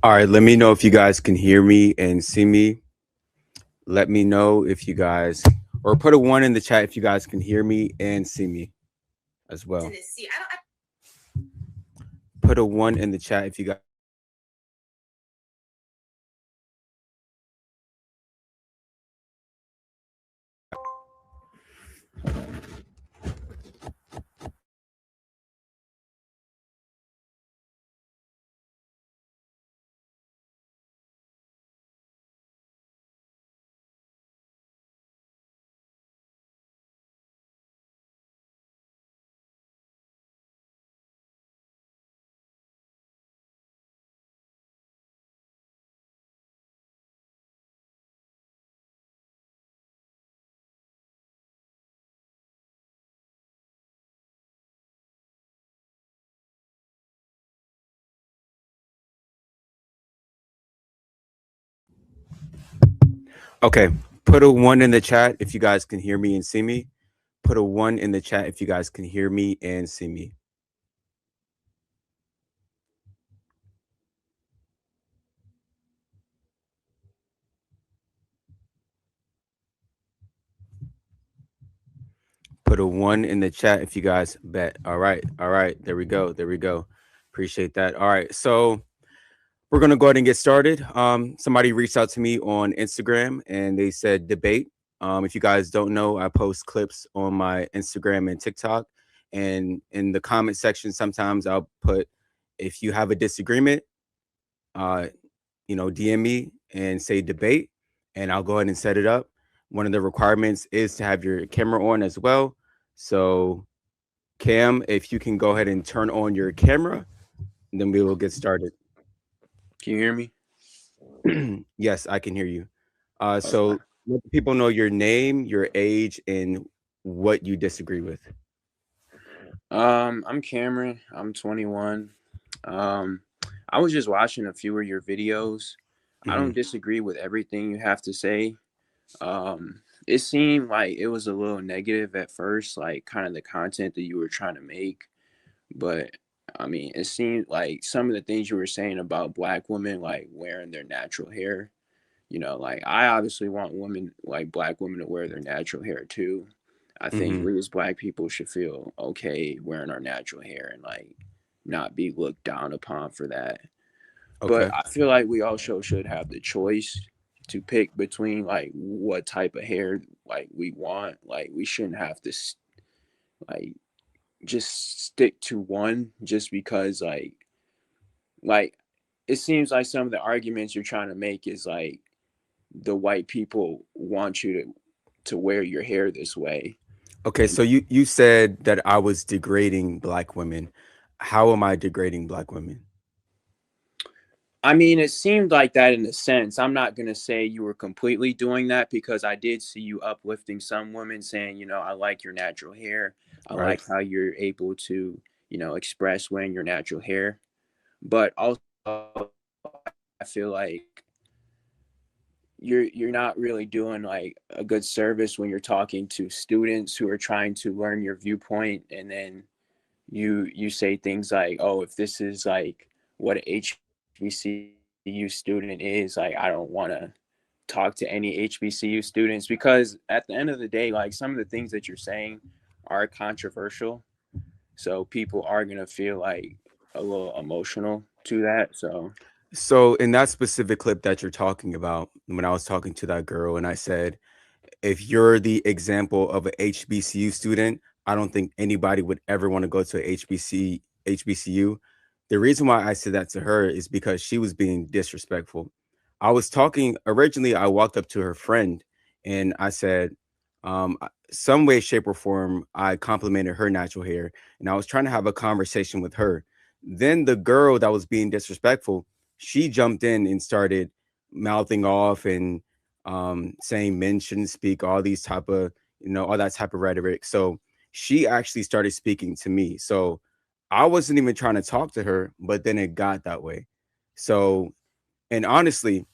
All right, let me know if you guys can hear me and see me. Let me know if you guys, or put a one in the chat if you guys can hear me and see me as well. Put a one in the chat if you guys. Okay, put a one in the chat if you guys can hear me and see me. Put a one in the chat if you guys can hear me and see me. Put a one in the chat if you guys bet. All right. All right. There we go. There we go. Appreciate that. All right. So we're gonna go ahead and get started. Somebody reached out to me on Instagram and they said debate. If you guys don't know, I post clips on my Instagram and TikTok. And in the comment section, sometimes I'll put if you have a disagreement, uh, DM me and say debate, and I'll go ahead and set it up. One of the requirements is to have your camera on as well. So, Cam, if you can go ahead and turn on your camera, then we will get started. Can you hear me? Yes, I can hear you. Okay. So let people know your name, your age, and what you disagree with. I'm Cameron. I'm 21. Um, I was just watching a few of your videos. I don't Hmm. disagree with everything you have to say. It seemed like it was a little negative at first, like kind of the content that you were trying to make. But I mean, it seemed like some of the things you were saying about black women, like wearing their natural hair. Like I obviously want women, like black women, to wear their natural hair too. I think Hmm. we as black people should feel okay wearing our natural hair and like not be looked down upon for that. But Okay. I feel like we also should have the choice to pick between like what type of hair like we want. Like we shouldn't have to like just stick to one just because like it seems like some of the arguments you're trying to make is like the white people want you to wear your hair this way. Okay. And So you said that I was degrading black women. How am I degrading black women? I mean, it seemed like that in a sense. I'm not going to say you were completely doing that because I did see you uplifting some women saying, I like your natural hair. I Right. like how you're able to, express wearing your natural hair. But also, I feel like you're not really doing like a good service when you're talking to students who are trying to learn your viewpoint, and then you say things like, oh, if this is like what an HBCU student is, like I don't want to talk to any HBCU students, because at the end of the day, like some of the things that you're saying are controversial, so people are going to feel like a little emotional to that. So So in that specific clip that you're talking about, when I was talking to that girl and I said, if you're the example of a HBCU student, I don't think anybody would ever want to go to a HBCU. The reason why I said that to her is because she was being disrespectful. I was talking originally, I walked up to her friend and I said, some way, shape, or form, I complimented her natural hair and I was trying to have a conversation with her. Then the girl that was being disrespectful, she jumped in and started mouthing off and saying men shouldn't speak, all these type of, all that type of rhetoric. So she actually started speaking to me. So I wasn't even trying to talk to her, but then it got that way. So, and honestly,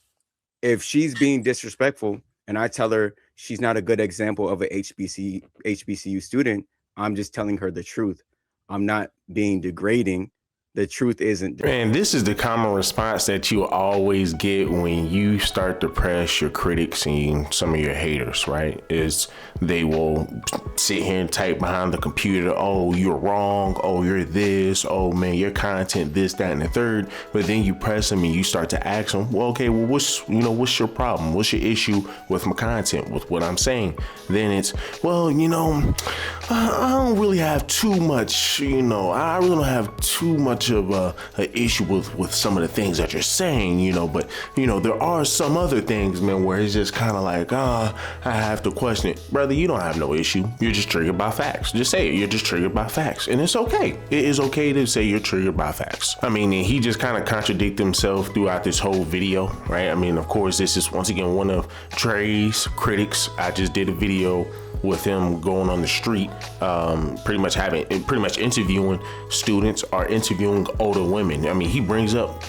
if she's being disrespectful and I tell her she's not a good example of a HBCU student, I'm just telling her the truth. I'm not being degrading. The truth isn't. And this is the common response that you always get when you start to press your critics and some of your haters, right? Is they will sit here and type behind the computer, oh, you're wrong, oh, you're this, oh man, your content, this, that, and the third. But then you press them and you start to ask them, well, okay, well, what's your problem? What's your issue with my content, with what I'm saying? Then it's, well, I don't really have too much, I really don't have too much of a issue with some of the things that you're saying, but there are some other things, man, where it's just kind of like, I have to question it. Brother, you don't have no issue. You're just triggered by facts. Just say it. You're just triggered by facts. And it's okay. It is okay to say you're triggered by facts. I mean, he just kind of contradicted himself throughout this whole video, right? I mean, of course, this is once again one of Trey's critics. I just did a video with him going on the street, pretty much interviewing students or interviewing older women. I mean, he brings up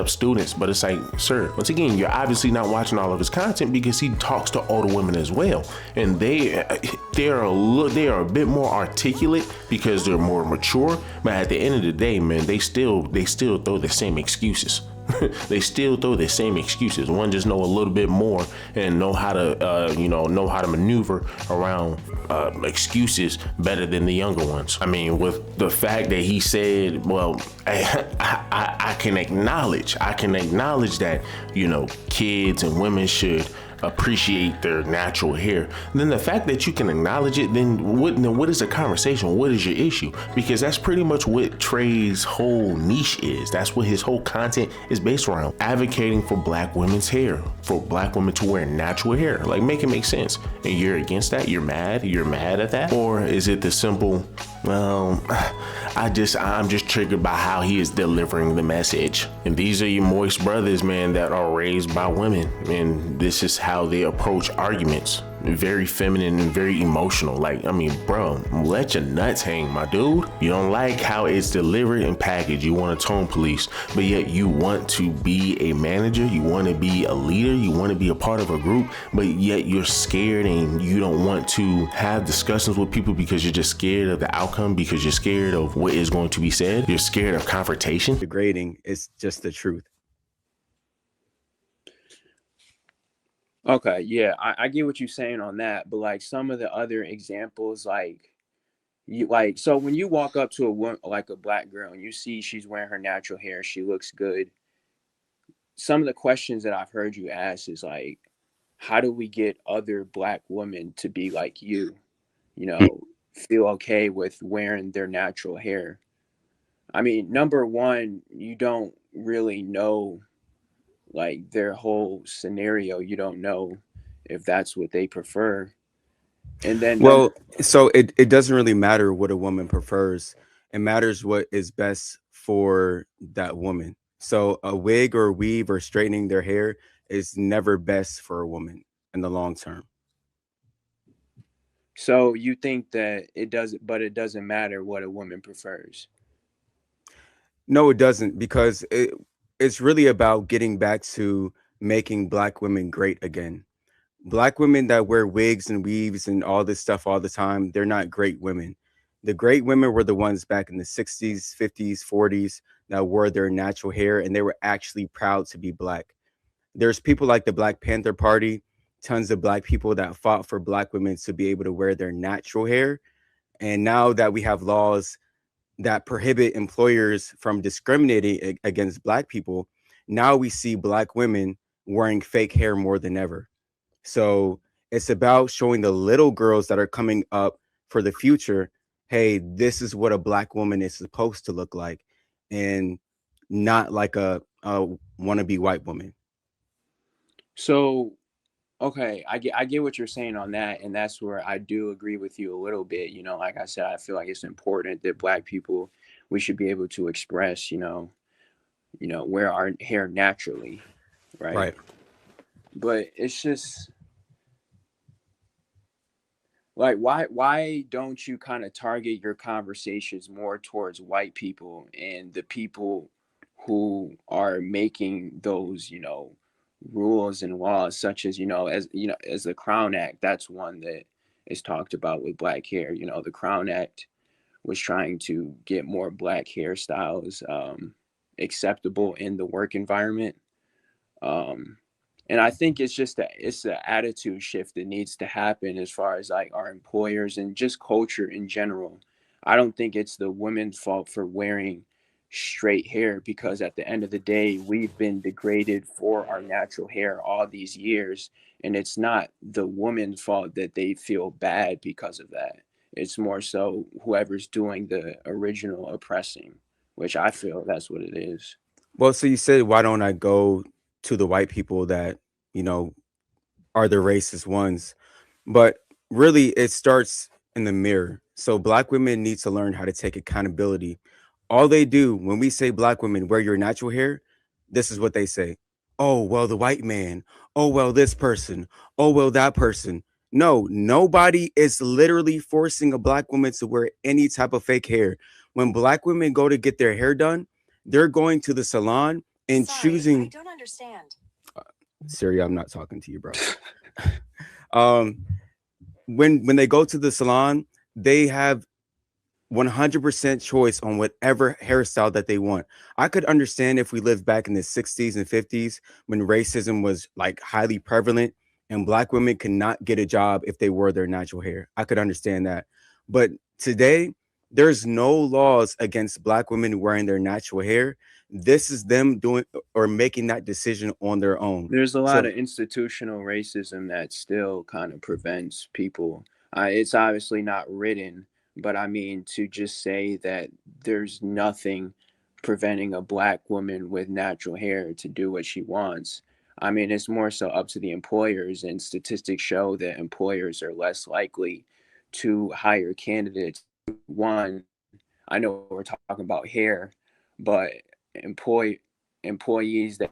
students, but it's like, sir, once again, you're obviously not watching all of his content because he talks to older women as well, and they are a bit more articulate because they're more mature. But at the end of the day, man, they still throw the same excuses. They still throw the same excuses. One just know a little bit more and know how to maneuver around excuses better than the younger ones. I mean, with the fact that he said, well, I can acknowledge that, kids and women should appreciate their natural hair. And then the fact that you can acknowledge it, then what is the conversation? What is your issue? Because that's pretty much what Trey's whole niche is. That's what his whole content is based around. Advocating for black women's hair, for black women to wear natural hair. Like, make it make sense. And you're against that? You're mad at that? Or is it the simple, well, I'm just triggered by how he is delivering the message. And these are your moist brothers, man, that are raised by women. And this is how they approach arguments. Very feminine and very emotional. Like, I mean, bro, let your nuts hang, my dude. You don't like how it's delivered and packaged. You want to tone police, but yet you want to be a manager. You want to be a leader. You want to be a part of a group, but yet you're scared and you don't want to have discussions with people because you're just scared of the outcome, because you're scared of what is going to be said. You're scared of confrontation. Degrading is just the truth. Okay, yeah, I get what you're saying on that, but like some of the other examples, so when you walk up to a woman, like a black girl, and you see she's wearing her natural hair, she looks good. Some of the questions that I've heard you ask is like, how do we get other black women to be like you? Feel okay with wearing their natural hair. I mean, number one, you don't really know like their whole scenario. You don't know if that's what they prefer. And then Well, so it doesn't really matter what a woman prefers. It matters what is best for that woman. So a wig or weave or straightening their hair is never best for a woman in the long term. so you think that it doesn't matter what a woman prefers. No, it doesn't, because it's really about getting back to making black women great again. Black women that wear wigs and weaves and all this stuff all the time, they're not great women. The great women were the ones back in the 60s, 50s, 40s that wore their natural hair and they were actually proud to be black. There's people like the Black Panther Party, tons of black people that fought for black women to be able to wear their natural hair. And now that we have laws that prohibit employers from discriminating against black people, now we see black women wearing fake hair more than ever. So it's about showing the little girls that are coming up for the future, hey, this is what a black woman is supposed to look like, and not like a wannabe white woman. So okay, I get what you're saying on that, and that's where I do agree with you a little bit. Like I said, I feel like it's important that black people, we should be able to express, wear our hair naturally, right? Right. But it's just like, why don't you kind of target your conversations more towards white people and the people who are making those, rules and laws, such as, as the Crown Act. That's one that is talked about with black hair. The Crown Act was trying to get more black hairstyles acceptable in the work environment. Um, and I think it's just that it's the attitude shift that needs to happen as far as like our employers and just culture in general. I don't think it's the women's fault for wearing straight hair, because at the end of the day, we've been degraded for our natural hair all these years. And it's not the woman's fault that they feel bad because of that. It's more so whoever's doing the original oppressing, which I feel that's what it is. Well, so you said, why don't I go to the white people that, you know, are the racist ones? But really, it starts in the mirror. So black women need to learn how to take accountability. All they do when we say black women wear your natural hair, this is what they say. Oh, well, the white man. Oh, well, this person. Oh, well, that person. No, nobody is literally forcing a black woman to wear any type of fake hair. When black women go to get their hair done, they're going to the salon and Sorry, choosing. I don't understand. Siri, I'm not talking to you, bro. um, when they go to the salon, they have 100% choice on whatever hairstyle that they want. I could understand if we lived back in the 60s and 50s when racism was like highly prevalent and black women could not get a job if they wore their natural hair. I could understand that. But today, there's no laws against black women wearing their natural hair. This is them doing or making that decision on their own. There's a lot So of institutional racism that still kind of prevents people. It's obviously not written, but I mean, to just say that there's nothing preventing a black woman with natural hair to do what she wants. I mean, it's more so up to the employers, and statistics show that employers are less likely to hire candidates. One, I know we're talking about hair, but employ employees that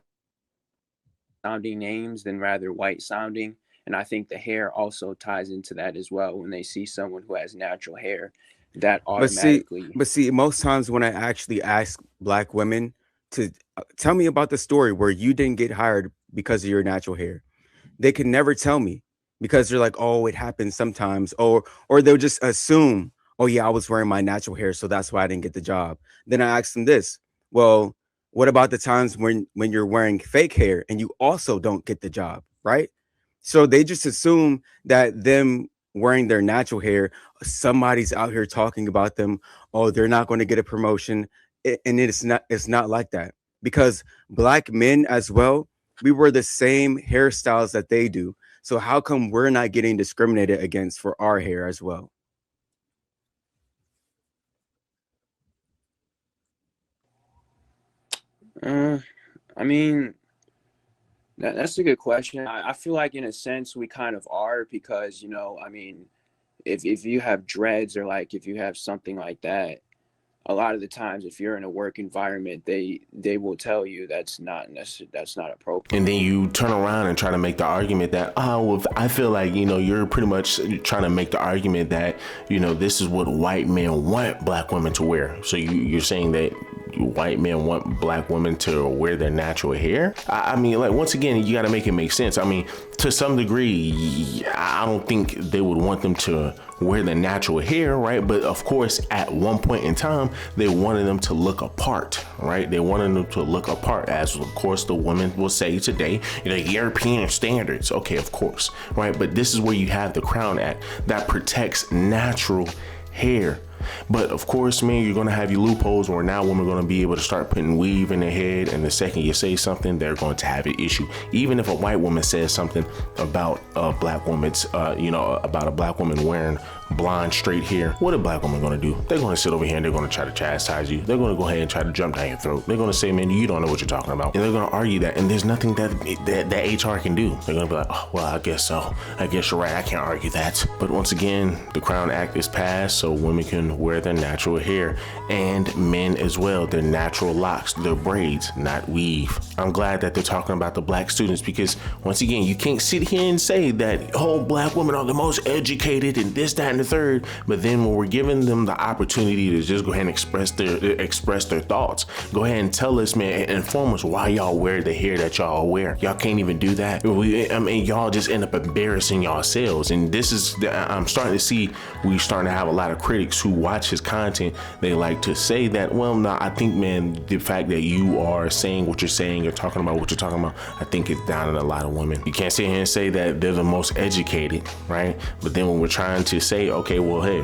sounding names than rather white sounding. And I think the hair also ties into that as well. When they see someone who has natural hair, that But see, automatically. but see, most times when I actually ask black women to tell me about the story where you didn't get hired because of your natural hair, they can never tell me because they're like, oh, it happens sometimes, or they'll just assume, oh yeah, I was wearing my natural hair, so that's why I didn't get the job. Then I ask them this, well, what about the times when you're wearing fake hair and you also don't get the job, right? So they just assume that them wearing their natural hair, somebody's out here talking about them. Oh, they're not going to get a promotion, and it's not like that because black men as well, we wear the same hairstyles that they do. So how come we're not getting discriminated against for our hair as well? Uh, I mean, that's a good question. I feel like in a sense we kind of are, because I mean, if you have dreads, or like if you have something like that, a lot of the times if you're in a work environment, they will tell you that's not necessary, that's not And appropriate. then you turn around and try to make the argument that, oh, well, I feel like, you're pretty much trying to make the argument that, this is what white men want black women to wear. So you're saying that white men want black women to wear their natural hair? I mean, like, once again, you got to make it make sense. I mean, to some degree, I don't think they would want them to wear their natural hair, right? But of course, at one point in time, they wanted them to look apart, right? They wanted them to look apart, as of course the women will say today, European standards. Okay, of course, right? But this is where you have the Crown Act that protects natural hair. But of course, man, you're going to have your loopholes where now women are going to be able to start putting weave in their head. And the second you say something, they're going to have an issue. Even if a white woman says something about a black woman's, about a black woman wearing blonde straight hair, what are black women going to do? They're going to sit over here and they're going to try to chastise you. They're going to go ahead and try to jump down your throat. They're going to say, man, you don't know what you're talking about. And they're going to argue that. And there's nothing that HR can do. They're going to be like, oh, well, I guess so. I guess you're right. I can't argue that. But once again, the Crown Act is passed so women can wear their natural hair, and men as well, their natural locks, their braids, not weave. I'm glad that they're talking about the black students, because once again, you can't sit here and say that, oh, black women are the most educated and this, that, and the third. But then when we're giving them the opportunity to just go ahead and express their thoughts, go ahead and tell us, man, and inform us why y'all wear the hair that y'all wear. Y'all can't even do that. I mean, y'all just end up embarrassing yourselves. And this is, I'm starting to see, we starting to have a lot of critics who watch his content. They like to say that, well, no, I think, man, the fact that you are saying what you're saying, you're talking about what you're talking about, I think it's down in a lot of women. You can't sit here and say that they're the most educated, right? But then when we're trying to say, okay, well, hey,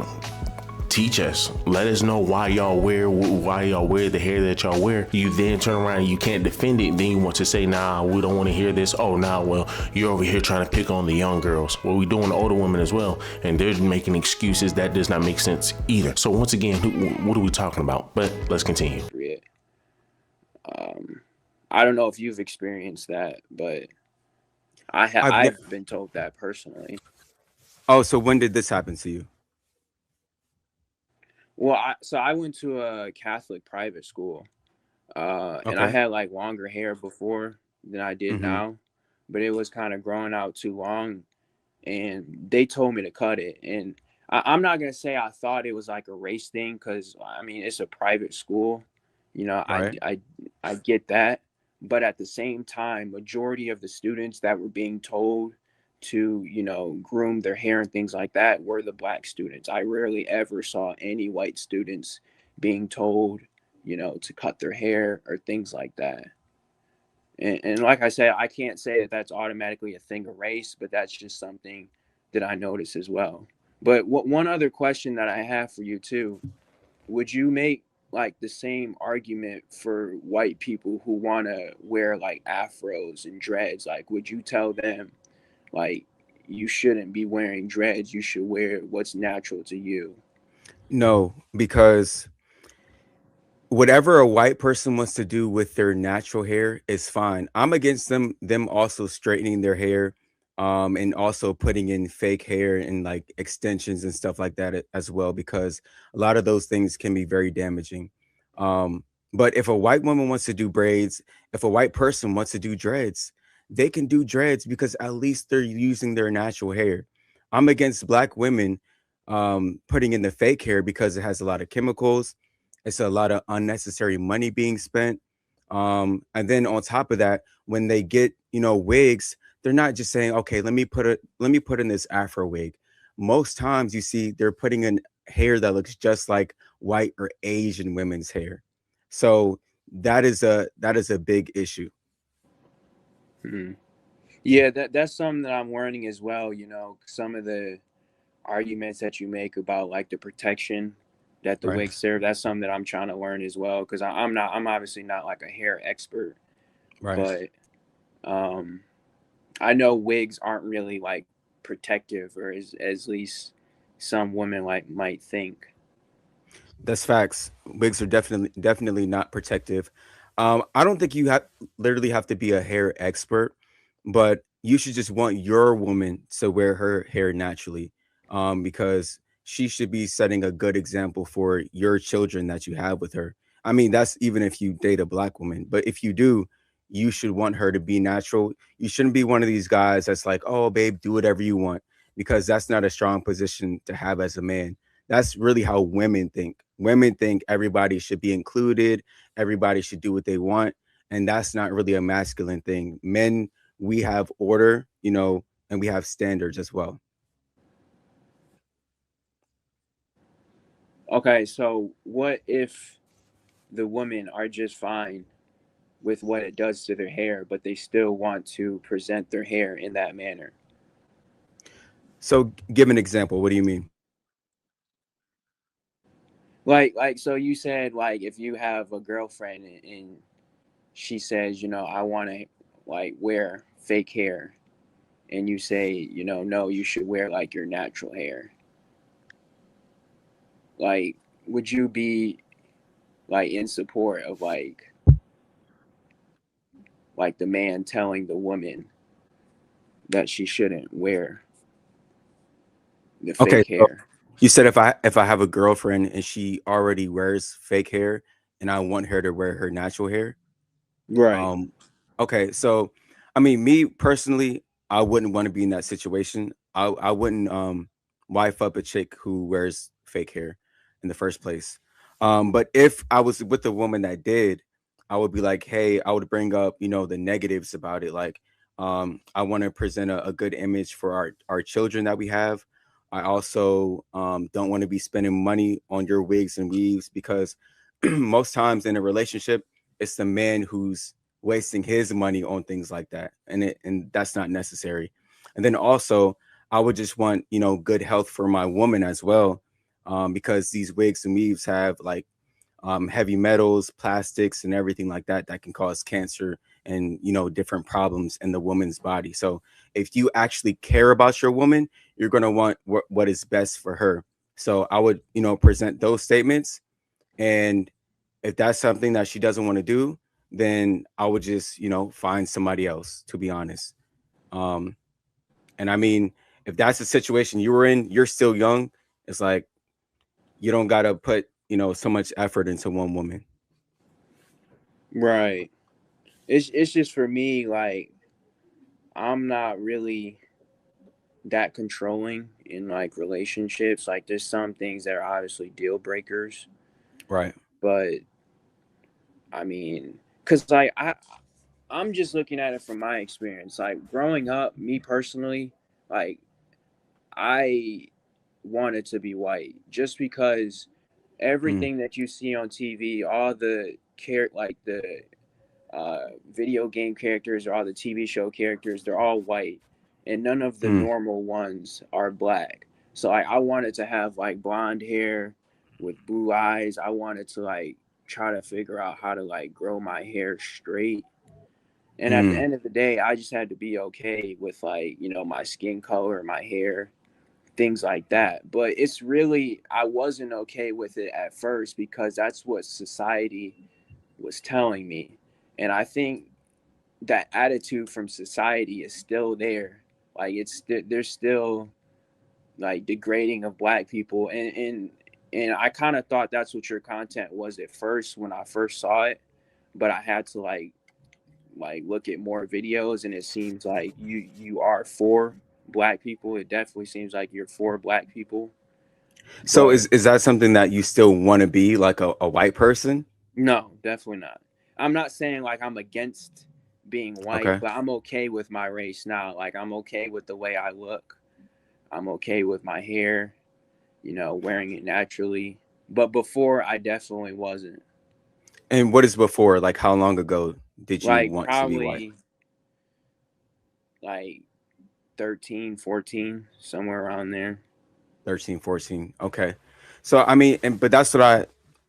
teach us, let us know why y'all wear the hair that y'all wear, you then turn around and you can't defend it, then you want to say, nah, we don't want to hear this. Oh, nah, well, you're over here trying to pick on the young girls. Well, we doing the older women as well, and they're making excuses. That does not make sense either. So once again, what are we talking about? But let's continue. I don't know if you've experienced that, but I've ne- I've been told that personally. oh, so when did this happen to you? Well, I went to a Catholic private school, and I Okay. had like longer hair before than I did Mm-hmm. now, but it was kind of growing out too long, and they told me to cut it. And I'm not gonna say I thought it was like a race thing, because I mean it's a private school, you know. Right. I get that, but at the same time, majority of the students that were being told to, you know, groom their hair and things like that were the black students. I rarely ever saw any white students being told, you know, to cut their hair or things like that. And like I said, I can't say that that's automatically a thing of race, but that's just something that I notice as well. But one other question that I have for you too: would you make like the same argument for white people who want to wear like afros and dreads? Like, would you tell them like you shouldn't be wearing dreads? You should wear what's natural to you. No, because whatever a white person wants to do with their natural hair is fine. I'm against them also straightening their hair, and also putting in fake hair and like extensions and stuff like that as well, because a lot of those things can be very damaging. Um, but if a white woman wants to do braids, if a white person wants to do dreads, they can do dreads because at least they're using their natural hair. I'm against black women putting in the fake hair because it has a lot of chemicals. It's a lot of unnecessary money being spent. And then on top of that, when they get, wigs, they're not just saying, okay, let me put in this Afro wig. Most times you see they're putting in hair that looks just like white or Asian women's hair. So that is a big issue. Hmm. Yeah, that's something that I'm learning as well. You know, some of the arguments that you make about like the protection that the Right. wigs serve. That's something that I'm trying to learn as well, because I'm obviously not like a hair expert, Right. but um, I know wigs aren't really like protective, or as least some women like might think. That's facts. Wigs are definitely not protective. I don't think you have literally have to be a hair expert, but you should just want your woman to wear her hair naturally, because she should be setting a good example for your children that you have with her. I mean, that's even if you date a black woman, but if you do, you should want her to be natural. You shouldn't be one of these guys that's like, "Oh, babe, do whatever you want," because that's not a strong position to have as a man. That's really how women think. Women think everybody should be included, everybody should do what they want, and that's not really a masculine thing. Men, we have order, and we have standards as well. Okay, so what if the women are just fine with what it does to their hair, but they still want to present their hair in that manner? So, give an example. What do you mean? Like so you said, like, if you have a girlfriend and she says, you know, I want to like wear fake hair, and you say, you know, no, you should wear like your natural hair. Like, would you be like in support of like the man telling the woman that she shouldn't wear the Okay, fake so hair? you said if I have a girlfriend and she already wears fake hair and I want her to wear her natural hair. Right. Um, okay, so I mean, me personally, I wouldn't want to be in that situation. I wouldn't wife up a chick who wears fake hair in the first place. But if I was with a woman that did, I would be like, hey, I would bring up, the negatives about it. Like, I want to present a good image for our children that we have. I also don't want to be spending money on your wigs and weaves because most times in a relationship, it's the man who's wasting his money on things like that, and that's not necessary. And then also, I would just want good health for my woman as well, because these wigs and weaves have like heavy metals, plastics, and everything like that that can cause cancer and different problems in the woman's body. So if you actually care about your woman, you're going to want what is best for her. So I would present those statements, and if that's something that she doesn't want to do, then I would just find somebody else, to be honest. um and I mean, if that's the situation you were in, you're still young. It's like you don't got to put so much effort into one woman. Right. It's just for me, like, I'm not really that controlling in like relationships. Like, there's some things that are obviously deal breakers, Right. but I mean, cause like I'm just looking at it from my experience. Like, growing up, me personally, like, I wanted to be white just because Mm, everything that you see on TV, all the like the video game characters or all the TV show characters, they're all white, and none of the mm. normal ones are black. So I wanted to have like blonde hair with blue eyes. I wanted to like try to figure out how to like grow my hair straight. And at the Mm. end of the day, I just had to be okay with like, my skin color, my hair, things like that. But it's really, I wasn't okay with it at first because that's what society was telling me. And I think that attitude from society is still there. Like, there's still like degrading of black people, and I kind of thought that's what your content was at first when I first saw it, but I had to like look at more videos, and it seems like you are for black people. It definitely seems like you're for black people. So But is that something that you still want to be, like a white person? no, definitely not. I'm not saying like I'm against being white, Okay. but I'm okay with my race now. Like, I'm okay with the way I look. I'm okay with my hair, wearing it naturally. But before, I definitely wasn't. And what is before? Like, how long ago did you Like, want to be white? probably like 13, 14, somewhere around there. 13, 14. Okay. So I mean, but that's what I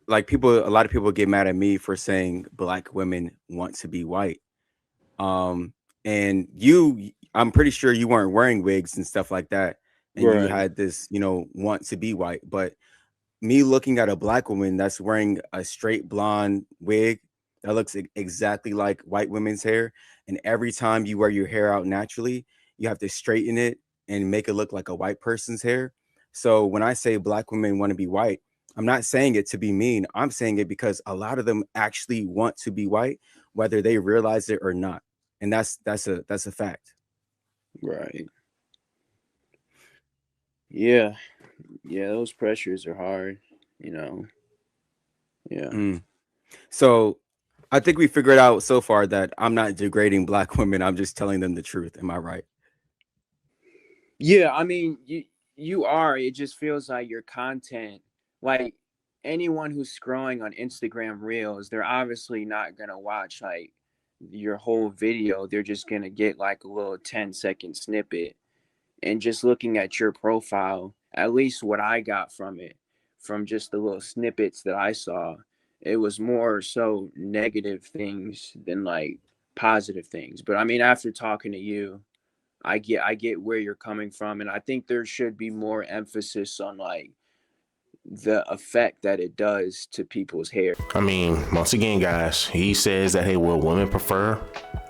like. A lot of people get mad at me for saying black women want to be white. Um, and I'm pretty sure you weren't wearing wigs and stuff like that, and you Right. had this, want to be white. But me looking at a black woman that's wearing a straight blonde wig that looks exactly like white women's hair, and every time you wear your hair out naturally, you have to straighten it and make it look like a white person's hair. So when I say black women want to be white, I'm not saying it to be mean. I'm saying it because a lot of them actually want to be white, whether they realize it or not. And that's a fact. Right. Yeah. Yeah. Those pressures are hard, you know. Yeah. Mm. So I think we figured out so far that I'm not degrading black women. I'm just telling them the truth. Am I right? Yeah. I mean, you are. It just feels like your content, like anyone who's scrolling on Instagram Reels, they're obviously not gonna watch like your whole video. They're just gonna get like a little 10-second snippet. And just looking at your profile, at least what I got from it, from just the little snippets that I saw, it was more so negative things than like positive things. But I mean, after talking to you, I get where you're coming from, and I think there should be more emphasis on like the effect that it does to people's hair. I mean, once again, guys, he says that, hey, well, women prefer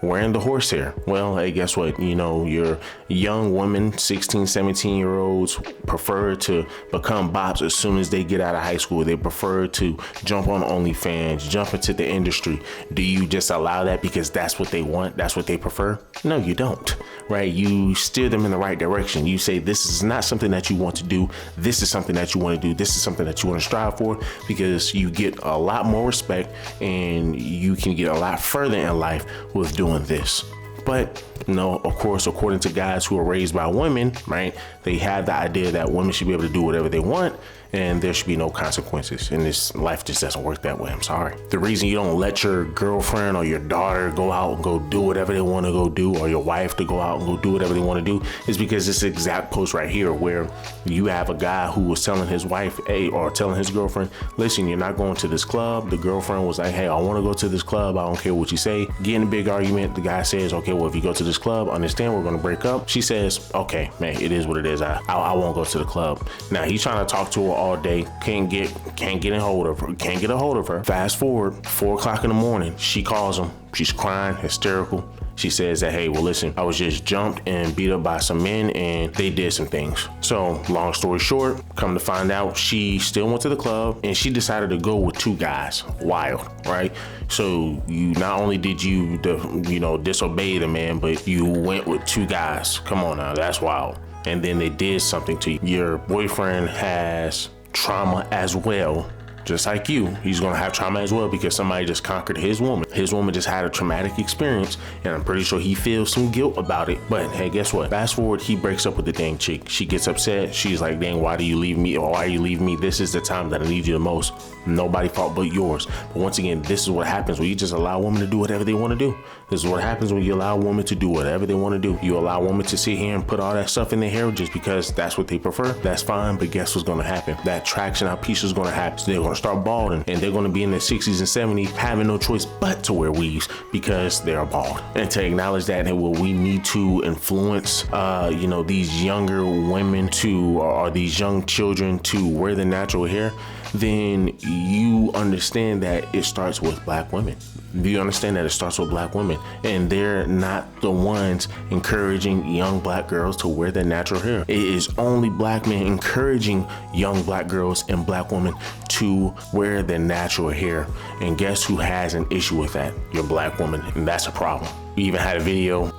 wearing the horsehair. Well, hey, guess what? You know, your young women, 16, 17-year-olds prefer to become bops as soon as they get out of high school. They prefer to jump on OnlyFans, jump into the industry. Do you just allow that because that's what they want? That's what they prefer? No, you don't, right? You steer them in the right direction. You say, this is not something that you want to do. This is something that you want to do. This is something that you want to strive for, because you get a lot more respect and you can get a lot further in life with doing this. But no, of course, according to guys who are raised by women, right, they have the idea that women should be able to do whatever they want and there should be no consequences. And this life just doesn't work that way. I'm sorry. The reason you don't let your girlfriend or your daughter go out and go do whatever they want to go do, or your wife to go out and go do whatever they want to do, is because this exact post right here where you have a guy who was telling his wife, hey, or telling his girlfriend, listen, you're not going to this club. The girlfriend was like, hey, I want to go to this club. I don't care what you say. Get in a big argument. The guy says, okay, well, if you go to this club, understand we're going to break up. She says, okay, man, it is what it is. I won't go to the club. Now he's trying to talk to her all day. Can't get a hold of her. Fast forward, 4 o'clock in the morning, she calls him. She's crying, hysterical. She says that, hey, well, listen, I was just jumped and beat up by some men and they did some things. So long story short, come to find out, she still went to the club and she decided to go with 2 guys. Wild, right? So you not only did you disobey the man, but you went with 2 guys. Come on now, that's wild. And then they did something to you. Your boyfriend has trauma as well. Just like you, he's gonna have trauma as well because somebody just conquered his woman. His woman just had a traumatic experience, and I'm pretty sure he feels some guilt about it. But hey, guess what? Fast forward, he breaks up with the dang chick. She gets upset. She's like, dang, why do you leave me? Or why are you leaving me? This is the time that I need you the most. Nobody fault but yours. But once again, this is what happens when you just allow women to do whatever they want to do. This is what happens when you allow women to do whatever they want to do. You allow women to sit here and put all that stuff in their hair just because that's what they prefer. That's fine, but guess what's going to happen? That traction alopecia is going to happen. So they're going to start balding, and they're going to be in their 60s and 70s having no choice but to wear weaves because they're bald. And to acknowledge that, and well, we need to influence, these younger women or these young children to wear the natural hair, then you understand that it starts with black women. Do you understand that it starts with black women? And they're not the ones encouraging young black girls to wear their natural hair. It is only black men encouraging young black girls and black women to wear their natural hair. And guess who has an issue with that? Your black woman. And that's a problem. We even had a video,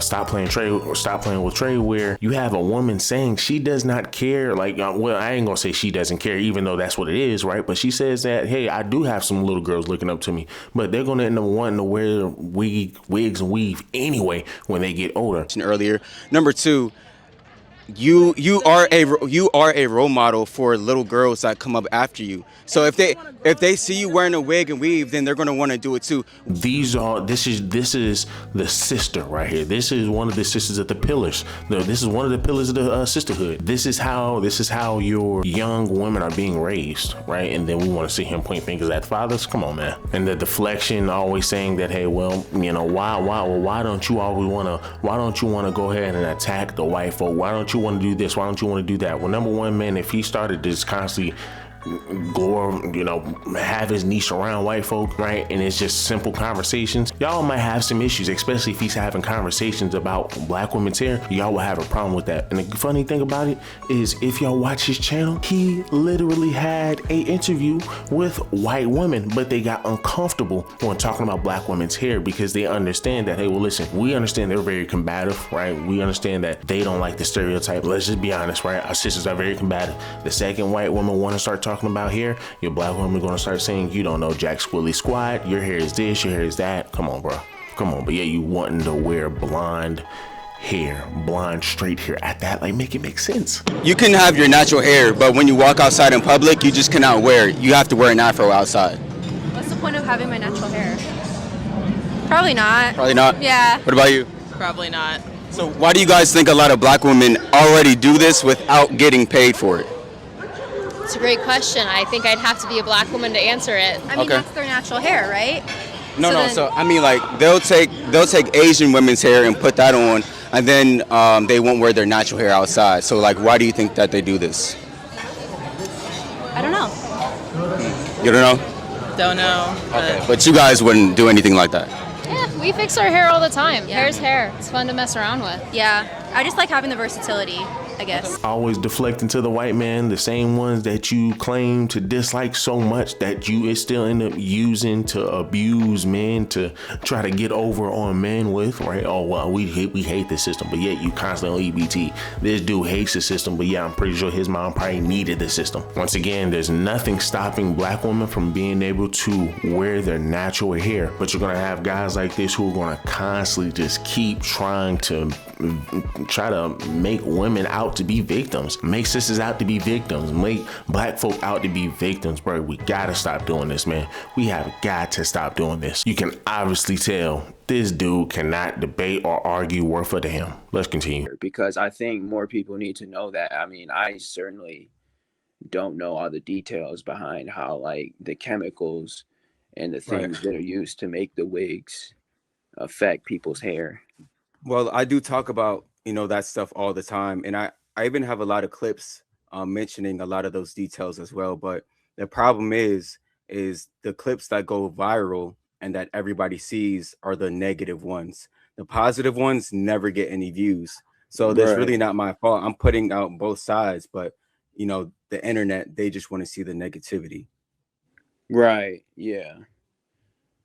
Stop Playing with Trey, where you have a woman saying she does not care. Like, well, I ain't gonna say she doesn't care, even though that's what it is, right? But she says that, hey, I do have some little girls looking up to me, but they're gonna end up wanting to wear wigs and weave anyway when they get older. Earlier, number 2, you are a role model for little girls that come up after you. So if they see you wearing a wig and weave, then they're gonna want to do it too. This is the sister right here. This is one of the sisters of the pillars. This is one of the pillars of the sisterhood. This is how your young women are being raised, right? And then we want to see him point fingers at fathers. Come on, man. And the deflection, always saying that, hey, well, why don't you want to go ahead and attack the white folk? Why don't you want to do this? Why don't you want to do that? Well, number one, man, if he started this constantly have his niche around white folk, right? And it's just simple conversations. Y'all might have some issues, especially if he's having conversations about black women's hair. Y'all will have a problem with that. And the funny thing about it is, if y'all watch his channel, he literally had an interview with white women, but they got uncomfortable when talking about black women's hair because they understand that, hey, well, listen, we understand they're very combative, right? We understand that they don't like the stereotype. Let's just be honest, right? Our sisters are very combative. The second white woman want to start talking about hair, your black woman gonna start saying, you don't know jack squilly squat, your hair is this, your hair is that. Come on, bro. Come on. But yeah, you wanting to wear blonde straight hair at that, like, make it make sense. You can have your natural hair, but when you walk outside in public, you just cannot wear it. You have to wear an afro outside. What's the point of having my natural hair? Probably not. Probably not? Yeah. What about you? Probably not. So why do you guys think a lot of black women already do this without getting paid for it? It's a great question. I think I'd have to be a black woman to answer it. I mean, that's their natural hair, right? So I mean, like, they'll take Asian women's hair and put that on, and then they won't wear their natural hair outside. So, like, why do you think that they do this? I don't know. You don't know? Don't know. Okay, but you guys wouldn't do anything like that. Yeah, we fix our hair all the time. Yeah. Hair's hair. It's fun to mess around with. Yeah, I just like having the versatility, I guess. Always deflecting to the white man, the same ones that you claim to dislike so much that you still end up using to abuse men, to try to get over on men with, right? Oh, well, we hate the system, but yet you constantly on EBT. This dude hates the system, but yeah, I'm pretty sure his mom probably needed the system. Once again, there's nothing stopping black women from being able to wear their natural hair, but you're gonna have guys like this who are gonna constantly just keep trying to make women out to be victims, make sisters out to be victims, make black folk out to be victims, bro. We gotta stop doing this, man. We have got to stop doing this. You can obviously tell this dude cannot debate or argue worth a damn. Let's continue. Because I think more people need to know that. I mean, I certainly don't know all the details behind how, like, the chemicals and the things that are used to make the wigs affect people's hair. Well, I do talk about, that stuff all the time. And I even have a lot of clips mentioning a lot of those details as well. But the problem is the clips that go viral and that everybody sees are the negative ones. The positive ones never get any views. So that's really not my fault. I'm putting out both sides, but the internet, they just want to see the negativity. Right. Yeah.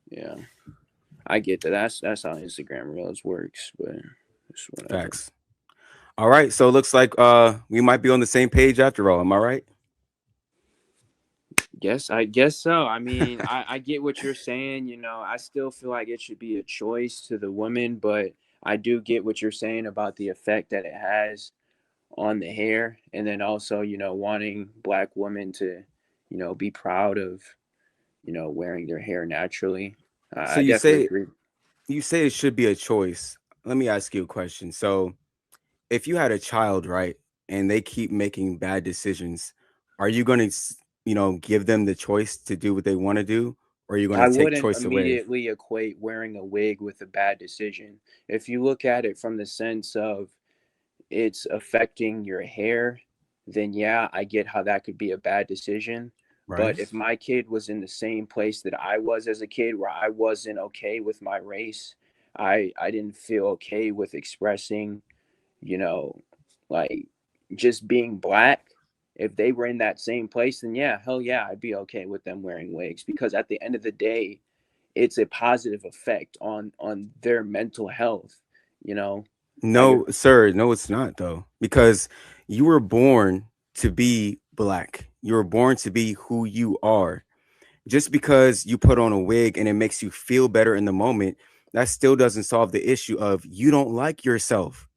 Yeah. I get that. That's how Instagram Reels works, but it's whatever. Facts. All right. So it looks like we might be on the same page after all. Am I right? I guess so. I mean, I get what you're saying. I still feel like it should be a choice to the woman, but I do get what you're saying about the effect that it has on the hair. And then also, wanting black women to, be proud of, wearing their hair naturally. So you say it should be a choice. Let me ask you a question. So if you had a child, right, and they keep making bad decisions, are you going to, give them the choice to do what they want to do, or are you going to take choice away? I wouldn't immediately equate wearing a wig with a bad decision. If you look at it from the sense of it's affecting your hair, then yeah, I get how that could be a bad decision. Right. But if my kid was in the same place that I was as a kid, where I wasn't okay with my race, I didn't feel okay with expressing, like just being black. If they were in that same place, then yeah, hell yeah, I'd be okay with them wearing wigs, because at the end of the day, it's a positive effect on their mental health, No, sir. No, it's not, though, because you were born to be black. You were born to be who you are. Just because you put on a wig and it makes you feel better in the moment, that still doesn't solve the issue of you don't like yourself.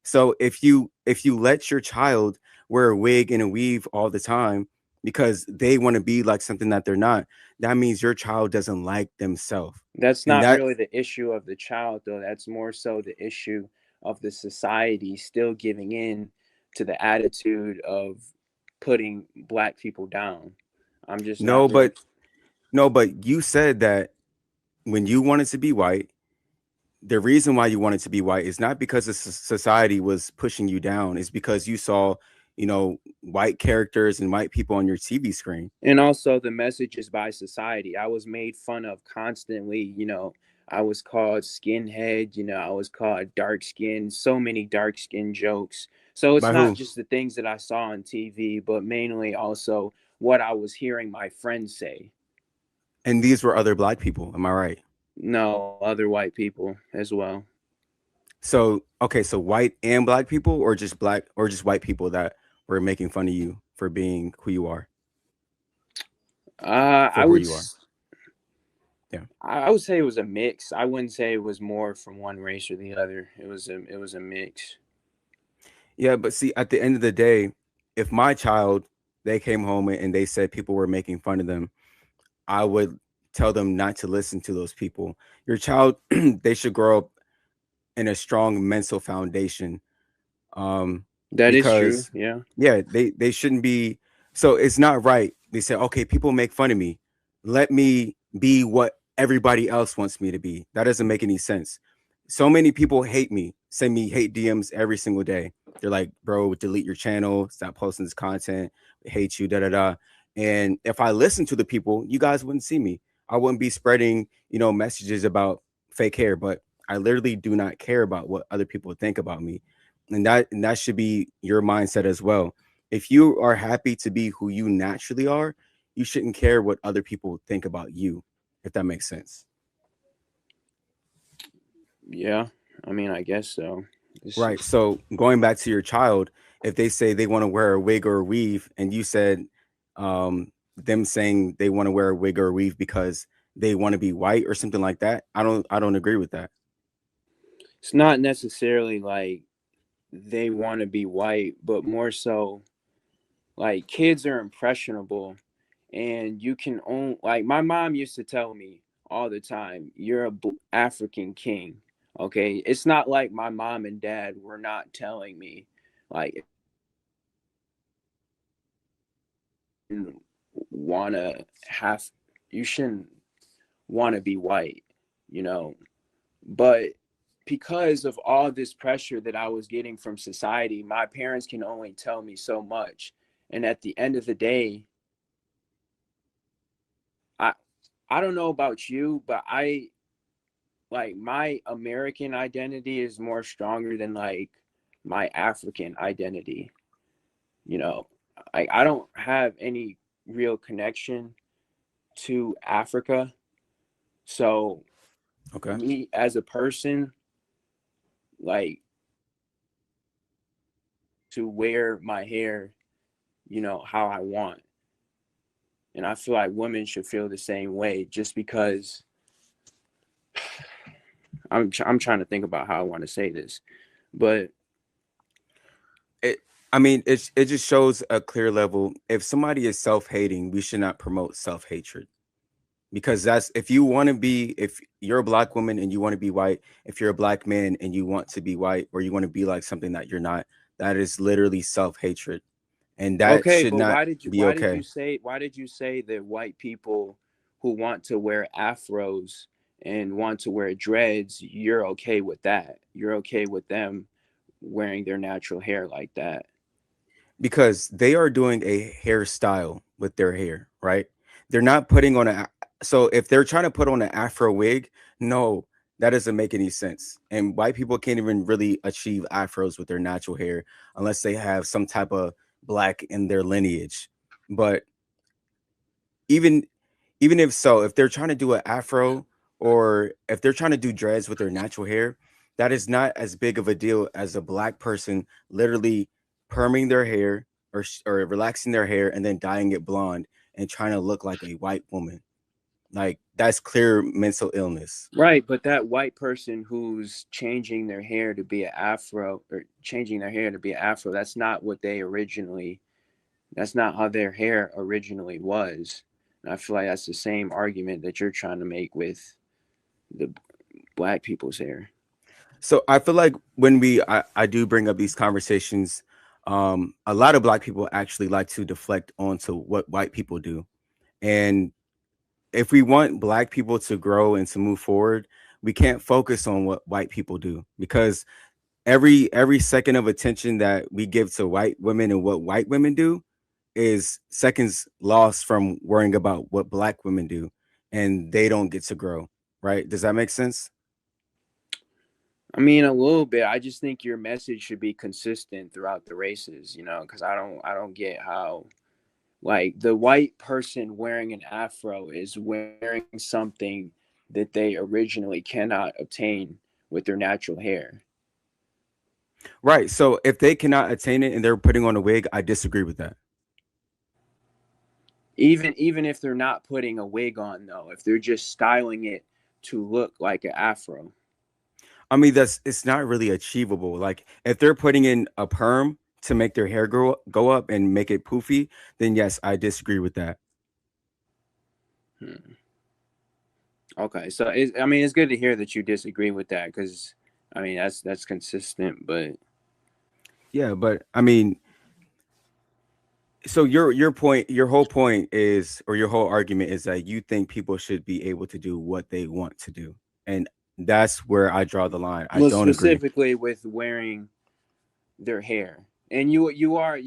So if you let your child wear a wig and a weave all the time because they want to be like something that they're not, that means your child doesn't like themselves. That's not really the issue of the child, though. That's more so the issue of the society still giving in to the attitude of putting black people down. I'm just but you said that when you wanted to be white, the reason why you wanted to be white is not because the society was pushing you down. It's because you saw, white characters and white people on your TV screen. And also the messages by society. I was made fun of constantly. I was called skinhead. I was called dark skin. So many dark skin jokes. So it's not just the things that I saw on TV, but mainly also what I was hearing my friends say. And these were other black people. Am I right? No, other white people as well. So, okay, so white and black people, or just black, or just white people that were making fun of you for being who you are? I would say it was a mix. I wouldn't say it was more from one race or the other. It was a mix. Yeah, but see, at the end of the day, if my child, they came home and they said people were making fun of them, I would tell them not to listen to those people. Your child, they should grow up in a strong mental foundation. That is true. Yeah. Yeah, they shouldn't be. So it's not right. They say, okay, people make fun of me. Let me be what everybody else wants me to be. That doesn't make any sense. So many people hate me, send me hate DMs every single day. They're like, bro, delete your channel, stop posting this content, I hate you, da da da. And if I listened to the people, you guys wouldn't see me. I wouldn't be spreading, messages about fake hair, but I literally do not care about what other people think about me. And that should be your mindset as well. If you are happy to be who you naturally are, you shouldn't care what other people think about you, if that makes sense. Yeah, I mean, I guess so. It's Right. So going back to your child, if they say they want to wear a wig or a weave, and you said them saying they want to wear a wig or a weave because they want to be white or something like that, I don't agree with that. it's not necessarily like they want to be white, but more so like kids are impressionable, and you can own, like my mom used to tell me all the time, you're a African king. Okay, it's not like my mom and dad were not telling me like want to have, you shouldn't want to be white, you know. But because of all this pressure that I was getting from society, my parents can only tell me so much. And at the end of the day, I I don't know about you, but I like my American identity is more stronger than like my African identity. You know, I don't have any real connection to Africa. So Okay. me as a person, like to wear my hair, how I want. And I feel like women should feel the same way, just because I'm trying to think about how I want to say this. But It, I mean, it just shows a clear level. If somebody is self-hating, we should not promote self-hatred. Because that's, if you're a black woman and you want to be white, if you're a black man and you want to be white, or you want to be like something that you're not, that is literally self-hatred, and that okay, should but not why did you be okay. say that white people who want to wear afros and want to wear dreads, you're okay with that? You're okay with them wearing their natural hair like that? Because they are doing a hairstyle with their hair, right? They're not putting on so if they're trying to put on an afro wig, no, that doesn't make any sense. And white people can't even really achieve afros with their natural hair unless they have some type of black in their lineage. But even even if so, if they're trying to do an afro, or if they're trying to do dreads with their natural hair, that is not as big of a deal as a black person literally perming their hair, or relaxing their hair and then dyeing it blonde and trying to look like a white woman. Like, that's clear mental illness. Right, but that white person who's changing their hair to be an afro, or changing their hair to be an afro, that's not how their hair originally was. And I feel like that's the same argument that you're trying to make with the black people's hair. So I feel like when I do bring up these conversations, a lot of black people actually like to deflect onto what white people do. And if we want black people to grow and to move forward, we can't focus on what white people do, because every second of attention that we give to white women and what white women do is seconds lost from worrying about what black women do, and they don't get to grow. Right? Does that make sense? I mean, a little bit. I just think your message should be consistent throughout the races, because I don't get how, like, the white person wearing an afro is wearing something that they originally cannot obtain with their natural hair. Right. So if they cannot attain it and they're putting on a wig, I disagree with that. Even if they're not putting a wig on, though, if they're just styling it to look like an afro. I mean, it's not really achievable. Like, if they're putting in a perm to make their hair go up and make it poofy, then yes, I disagree with that. Hmm. Okay, so I mean, it's good to hear that you disagree with that, because I mean that's consistent. But Yeah, but I mean, so your whole point is, or your whole argument is, that you think people should be able to do what they want to do, and that's where I draw the line. I well, don't agree. specifically with wearing their hair, and you are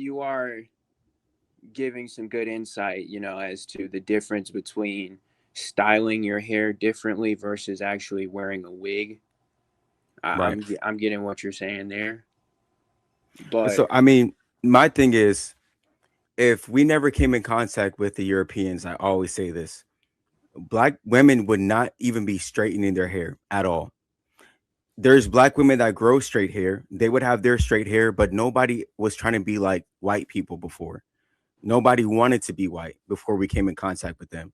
giving some good insight, as to the difference between styling your hair differently versus actually wearing a wig. Right. I'm getting what you're saying there, but So I mean, my thing is, if we never came in contact with the Europeans, I always say this: black women would not even be straightening their hair at all. There's black women that grow straight hair. They would have their straight hair, but nobody was trying to be like white people before. Nobody wanted to be white before we came in contact with them.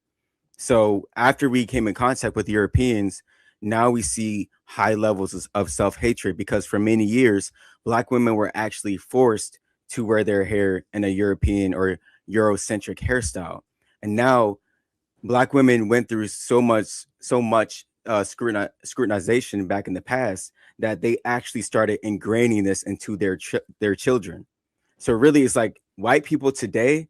So after we came in contact with Europeans, now we see high levels of self-hatred because for many years, black women were actually forced to wear their hair in a European or Eurocentric hairstyle. And now black women went through so much scrutinization back in the past that they actually started ingraining this into their children. So really, it's like white people today,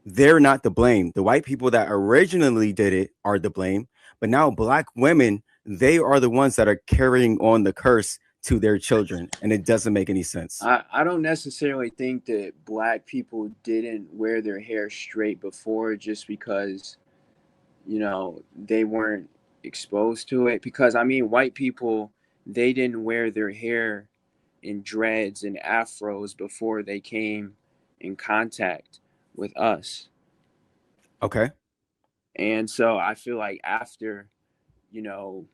they're not the blame. The white people that originally did it are the blame. But now black women, they are the ones that are carrying on the curse to their children. And it doesn't make any sense. I don't necessarily think that black people didn't wear their hair straight before just because, they weren't exposed to it. Because, I mean, white people, they didn't wear their hair in dreads and afros before they came in contact with us. Okay. And so I feel like after, you know,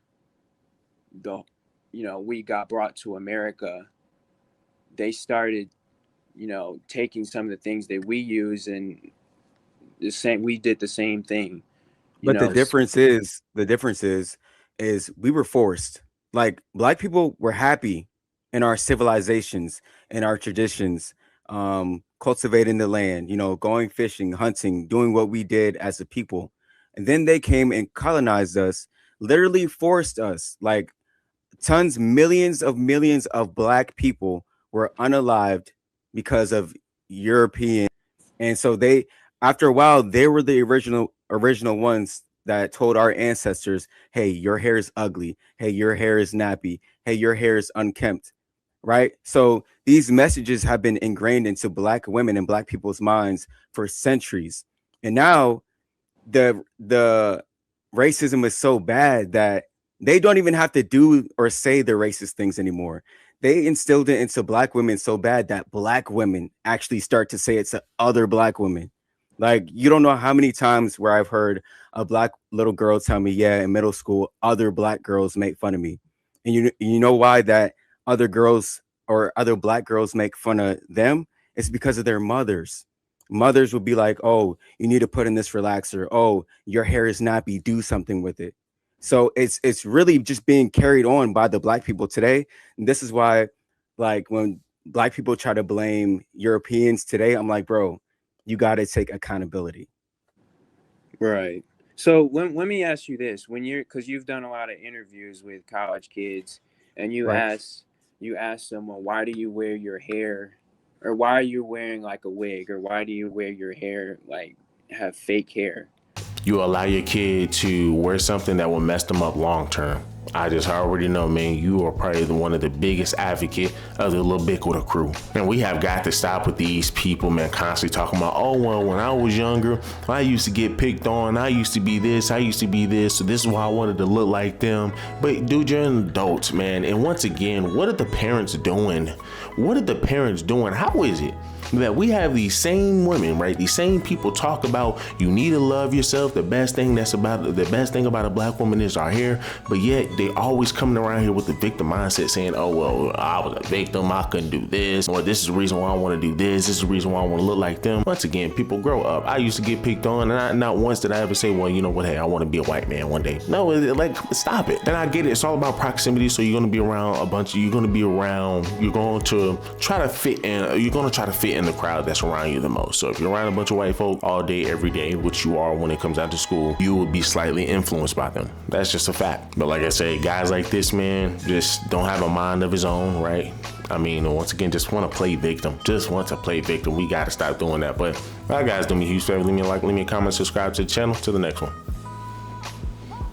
the, we got brought to America, they started, taking some of the things that we use and we did the same thing, you But know. the difference is we were forced. Like black people were happy in our civilizations and our traditions, cultivating the land, going fishing, hunting, doing what we did as a people. And then they came and colonized us, literally forced us. Like millions of black people were unalived because of European. And so they, after a while, they were the original ones that told our ancestors, hey, your hair is ugly. Hey, your hair is nappy. Hey, your hair is unkempt. Right. So these messages have been ingrained into black women and black people's minds for centuries. And now the racism is so bad that they don't even have to do or say the racist things anymore. They instilled it into black women so bad that black women actually start to say it to other black women. Like, you don't know how many times where I've heard a black little girl tell me, yeah, in middle school, other black girls make fun of me. And you know why that other girls or other black girls make fun of them? It's because of their mothers. Mothers will be like, oh, you need to put in this relaxer. Oh, your hair is nappy. Do something with it. So it's really just being carried on by the black people today. And this is why, like, when black people try to blame Europeans today, I'm like, bro, you got to take accountability. Right. So let me ask you this: because you've done a lot of interviews with college kids, and you Right. ask someone, why do you wear your hair, or why are you wearing like a wig, or why do you wear your hair like have fake hair? You allow your kid to wear something that will mess them up long term. I just already know, man, you are probably one of the biggest advocate of the Libiquita crew. And we have got to stop with these people, man, constantly talking about, oh, well, when I was younger, I used to get picked on. I used to be this. I used to be this. So this is why I wanted to look like them. But dude, you're an adult, man. And once again, what are the parents doing? What are the parents doing? How is it that we have these same women, right? These same people talk about you need to love yourself. The best thing about a black woman is our hair, but yet they always coming around here with the victim mindset saying, oh, well, I was a victim. I couldn't do this. Or this is the reason why I want to do this. This is the reason why I want to look like them. Once again, people grow up. I used to get picked on, and not once did I ever say, well, you know what? Hey, I want to be a white man one day. No, like, stop it. Then I get it. It's all about proximity. So you're going to be around you're going to try to fit in the crowd that's around you the most. So if you're around a bunch of white folk all day, every day, which you are when it comes out to school, you will be slightly influenced by them. That's just a fact. But like I said, guys like this, man, just don't have a mind of his own, right? I mean, once again, just want to play victim. We got to stop doing that. But all right, guys, do me a huge favor. Leave me a like, leave me a comment, subscribe to the channel. To the next one.